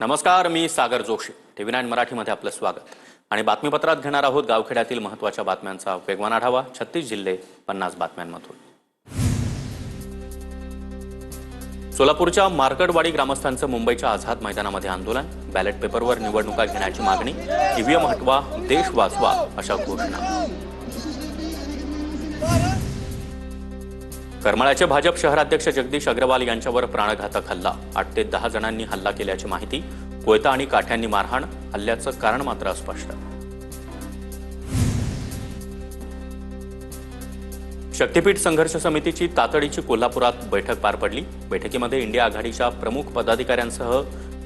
नमस्कार, मी सागर जोशी. TV9 मराठीमध्ये आपलं स्वागत. आणि बातमीपत्रात घेणार आहोत गावखेड्यातील महत्त्वाच्या बातम्यांचा वेगवान आढावा. 36 जिल्हे 50 बातम्यांमधून. सोलापूरच्या मार्कडवाडी ग्रामस्थांचं मुंबईच्या आझाद मैदानामध्ये आंदोलन. बॅलेट पेपरवर निवडणुका घेण्याची मागणी. ईव्हीएम हटवा, देश वाचवा अशा घोषणा. करमाळ्याचे भाजप शहराध्यक्ष जगदीश अग्रवाल यांच्यावर प्राणघातक हल्ला. 8 ते 10 जणांनी हल्ला केल्याची माहिती. कोयता आणि काठ्यांनी मारहाण. हल्ल्याचं कारण मात्र अस्पष्ट. शक्तीपीठ संघर्ष समितीची तातडीची कोल्हापुरात बैठक पार पडली. बैठकीमध्ये इंडिया आघाडीच्या प्रमुख पदाधिकाऱ्यांसह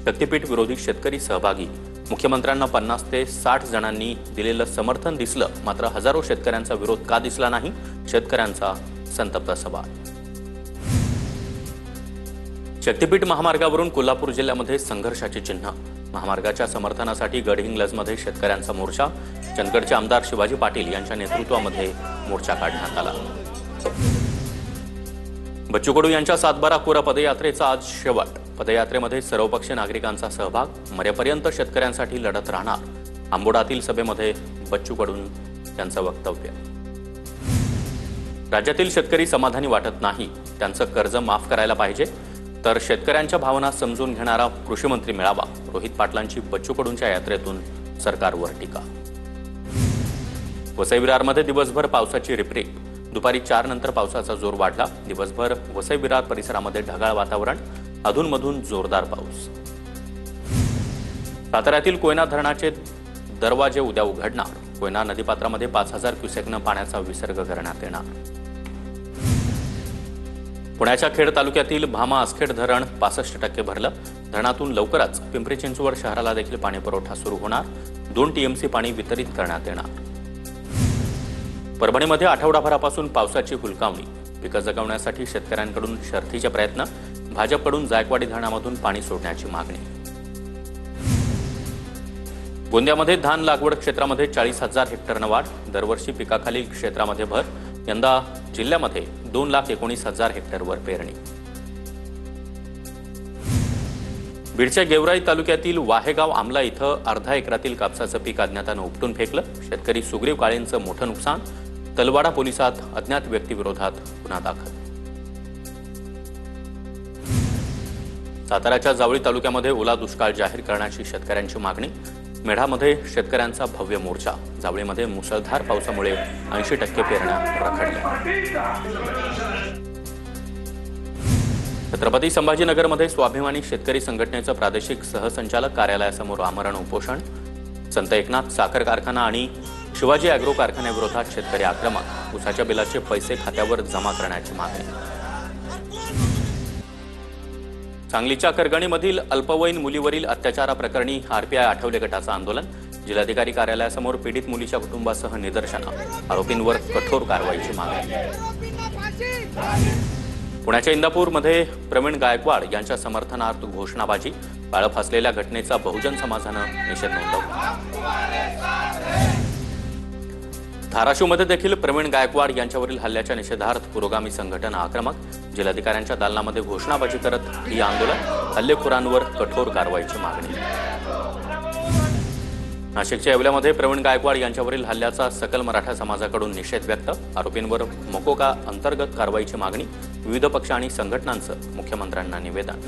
शक्तीपीठ विरोधी शेतकरी सहभागी. मुख्यमंत्र्यांना 50 ते 60 जणांनी दिलेलं समर्थन दिसलं, मात्र हजारो शेतकऱ्यांचा विरोध का दिसला नाही? शेतकऱ्यांचा संतप्त सवाल. शक्तीपीठ महामार्गावरून कोल्हापूर जिल्ह्यामध्ये संघर्षाची चिन्ह. महामार्गाच्या समर्थनासाठी गडहिंग्लजमध्ये शेतकऱ्यांचा मोर्चा. चंदगडचे आमदार शिवाजी पाटील यांच्या नेतृत्वामध्ये मोर्चा काढण्यात आला. बच्चू कडू यांच्या सातबारा कोरा पदयात्रेचा आज शेवट. पदयात्रेमध्ये सर्वपक्षीय नागरिकांचा सहभाग. मरेपर्यंत शेतकऱ्यांसाठी लढत राहणार. आंबोडातील सभेमध्ये बच्चू कडू यांचं वक्तव्य. राज्यातील शेतकरी समाधानी वाटत नाही. त्यांचं कर्ज माफ करायला पाहिजे, तर शेतकऱ्यांच्या भावना समजून घेणारा कृषी मंत्री मिळावा. रोहित पाटलांची बच्चू कडूंच्या यात्रेतून सरकारवर टीका. वसई विरारमध्ये दिवसभर पावसाची रिपरिप. दुपारी 4 नंतर पावसाचा जोर वाढला. दिवसभर वसई विरार परिसरामध्ये ढगाळ वातावरण. अधूनमधून जोरदार पाऊस. साताऱ्यातील कोयना धरणाचे दरवाजे उद्या उघडणार. कोयना नदीपात्रामध्ये 5000 क्युसेकनं पाण्याचा विसर्ग करण्यात येणार. पुण्याच्या खेड तालुक्यातील भामा आसखेड धरण 65% भरलं. धरणातून लवकरच पिंपरी चिंचवड शहराला देखील पाणीपुरवठा सुरू होणार. 2 TMC पाणी वितरित करण्यात येणार. परभणीमध्ये आठवडाभरापासून पावसाची हुलकावणी. पिकं जगवण्यासाठी शेतकऱ्यांकडून शर्थीचे प्रयत्न. भाजपकडून जायकवाडी धरणामधून पाणी सोडण्याची मागणी. गोंदियामध्ये धान लागवड क्षेत्रामध्ये 40,000 हेक्टरनं वाढ. दरवर्षी पिकाखालील क्षेत्रामध्ये भर. यंदा जिल्ह्यामध्ये 2,19,000 हेक्टरवर पेरणी. बीडच्या गेवराई तालुक्यातील वाहेगाव आमला इथं अर्धा एकरातील कापसाचं पीक अज्ञातानं उपटून फेकलं. शेतकरी सुग्रीव काळेंचं मोठं नुकसान. तलवाडा पोलिसात अज्ञात व्यक्तीविरोधात गुन्हा दाखल. साताऱ्याच्या जावळी तालुक्यामध्ये ओला दुष्काळ जाहीर करण्याची शेतकऱ्यांची मागणी. मेढामध्ये शेतकऱ्यांचा भव्य मोर्चा. जावळीमध्ये मुसळधार पावसामुळे 80% पेरण्या रखडल्या. छत्रपती संभाजीनगरमध्ये स्वाभिमानी शेतकरी संघटनेचं प्रादेशिक सहसंचालक कार्यालयासमोर आमरण उपोषण. संत एकनाथ साखर कारखाना आणि शिवाजी अॅग्रो कारखान्याविरोधात शेतकरी आक्रमक. ऊसाच्या बिलाचे पैसे खात्यावर जमा करण्याची मागणी. सांगलीच्या करगणीमधील अल्पवयीन मुलीवरील अत्याचाराप्रकरणी RPI आठवले गटाचं आंदोलन. जिल्हाधिकारी कार्यालयासमोर पीडित मुलीच्या कुटुंबासह निदर्शनं. आरोपींवर कठोर कारवाईची मागणी. पुण्याच्या इंदापूरमध्ये प्रवीण गायकवाड यांच्या समर्थनार्थ घोषणाबाजी. काळं फासलेल्या घटनेचा बहुजन समाजानं निषेध नोंदवला. धाराशिवमध्ये देखील प्रवीण गायकवाड यांच्यावरील हल्ल्याच्या निषेधार्थ पुरोगामी संघटना आक्रमक. जिल्हाधिकाऱ्यांच्या दालनामध्ये घोषणाबाजी करत ही आंदोलन. हल्लेखोरांवर कठोर कारवाईची मागणी. नाशिकच्या येवल्यामध्ये प्रवीण गायकवाड यांच्यावरील हल्ल्याचा सकल मराठा समाजाकडून निषेध व्यक्त. आरोपींवर मकोका अंतर्गत कारवाईची मागणी. विविध पक्ष आणि संघटनांचं मुख्यमंत्र्यांना निवेदन.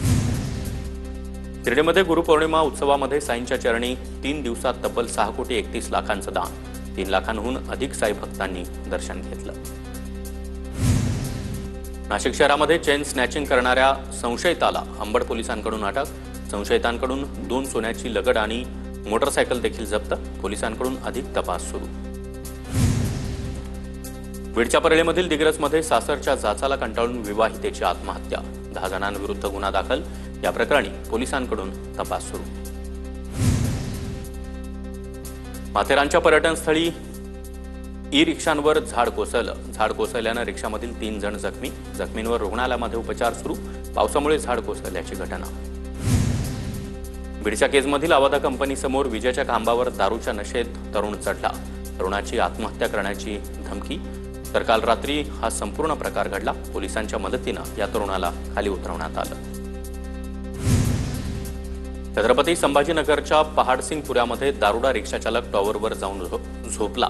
शिर्डीमध्ये गुरुपौर्णिमा उत्सवामध्ये साईंच्या चरणी 3 दिवसात तब्बल 6,31 लाखांचं दान. 3 लाखांहून अधिक साई भक्तांनी दर्शन घेतलं. नाशिक शहरामध्ये चेन स्नॅचिंग करणाऱ्या संशयिताला अंबड पोलिसांकडून अटक. संशयितांकडून 2 सोन्याची लगड आणि मोटरसायकल देखील जप्त. पोलिसांकडून अधिक तपास सुरू. बीडच्या परळीमधील दिग्रसमध्ये सासरच्या जाचाला कंटाळून विवाहितेची आत्महत्या. 10 जणांविरुद्ध गुन्हा दाखल. या प्रकरणी पोलिसांकडून तपास सुरू. माथेरानच्या पर्यटनस्थळी ई-रिक्षांवर झाड कोसळलं. झाड कोसळल्यानं रिक्षामधील 3 जण जखमी. जखमींवर रुग्णालयामध्ये उपचार सुरू. पावसामुळे झाड कोसळल्याची घटना. बीडच्या केजमधील आवादा कंपनीसमोर विजेच्या खांबावर दारूच्या नशेत तरुण चढला. तरुणाची आत्महत्या करण्याची धमकी. तर काल रात्री हा संपूर्ण प्रकार घडला. पोलिसांच्या मदतीनं या तरुणाला खाली उतरवण्यात आलं. छत्रपती संभाजीनगरच्या पहाडसिंगपुऱ्यामध्ये दारुडा रिक्षाचालक टॉवरवर जाऊन झोपला.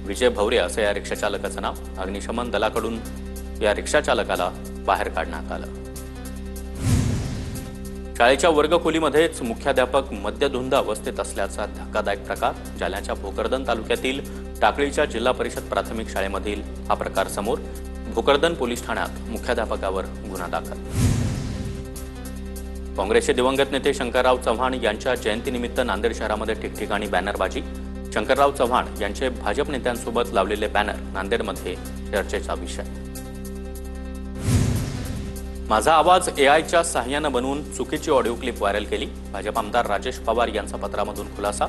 विजय भवरे असं या रिक्षाचालकाचं नाव. अग्निशमन दलाकडून या रिक्षाचालकाला बाहेर काढण्यात आलं. शाळेच्या वर्गखोलीमध्येच मुख्याध्यापक मद्यधुंद अवस्थेत असल्याचा धक्कादायक प्रकार. जालन्याच्या भोकरदन तालुक्यातील टाकळीच्या जिल्हा परिषद प्राथमिक शाळेमधील हा प्रकार समोर. भोकरदन पोलीस ठाण्यात मुख्याध्यापकावर गुन्हा दाखल. काँग्रेसचे दिवंगत नेते शंकरराव चव्हाण यांच्या जयंतीनिमित्त नांदेड शहरामध्ये ठिकठिकाणी बॅनरबाजी. शंकरराव चव्हाण यांचे भाजप नेत्यांसोबत लावलेले बॅनर नांदेडमध्ये चर्चेचा विषय. माझा आवाज एआयच्या सहाय्यानं बनवून चुकीची ऑडिओ क्लिप व्हायरल केली. भाजप आमदार राजेश पवार यांचा पत्रामधून खुलासा.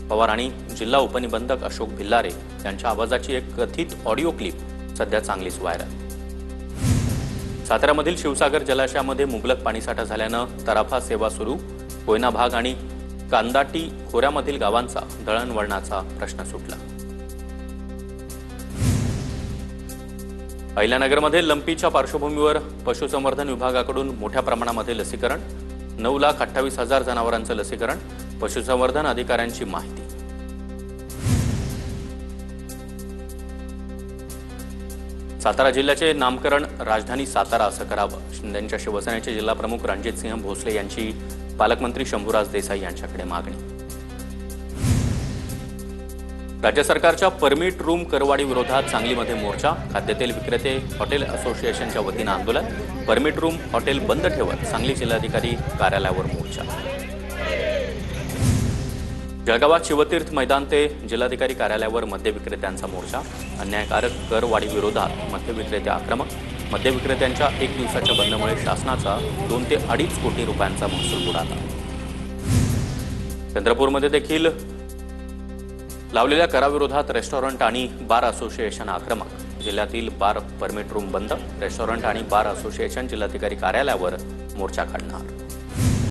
पवार आणि जिल्हा उपनिबंधक अशोक भिल्लारे यांच्या आवाजाची एक कथित ऑडिओ क्लिप सध्या चांगलीच व्हायरल. साताऱ्यामधील शिवसागर जलाशयामध्ये मुबलक पाणीसाठा झाल्यानं तराफा सेवा सुरू. कोयना भाग आणि कांदाटी खोऱ्यामधील गावांचा दळणवळणाचा प्रश्न सुटला. अहिल्यानगरमध्ये लंपीच्या पार्श्वभूमीवर पशुसंवर्धन विभागाकडून मोठ्या प्रमाणामध्ये लसीकरण. 9,28,000 जनावरांचं लसीकरण. पशुसंवर्धन अधिकाऱ्यांची माहिती. सातारा जिल्ह्याचे नामकरण राजधानी सातारा असं करावं. शिंदेंच्या शिवसेनेचे जिल्हाप्रमुख रणजितसिंह भोसले यांची पालकमंत्री शंभूराज देसाई यांच्याकडे मागणी. राज्य सरकारच्या परमिट रूम करवाढी विरोधात सांगलीमध्ये मोर्चा. खाद्यतेल विक्रेते हॉटेल असोसिएशनच्या वतीनं आंदोलन. परमिट रूम हॉटेल बंद ठेवत सांगली जिल्हाधिकारी कार्यालयावर मोर्चा. जळगावात शिवतीर्थ मैदान ते जिल्हाधिकारी कार्यालयावर मद्य विक्रेत्यांचा मोर्चा. अन्यायकारक करवाढी विरोधात मद्य विक्रेते आक्रमक. मद्य विक्रेत्यांच्या 1 दिवसाच्या बंदमुळे शासनाचा 2 ते 2.5 कोटी रुपयांचा महसूल बुडाला. चंद्रपूरमध्ये देखील लावलेल्या कराविरोधात रेस्टॉरंट आणि बार असोसिएशन आक्रमक. जिल्ह्यातील बार परमिट रूम बंद. रेस्टॉरंट आणि बार असोसिएशन जिल्हाधिकारी कार्यालयावर मोर्चा काढणार.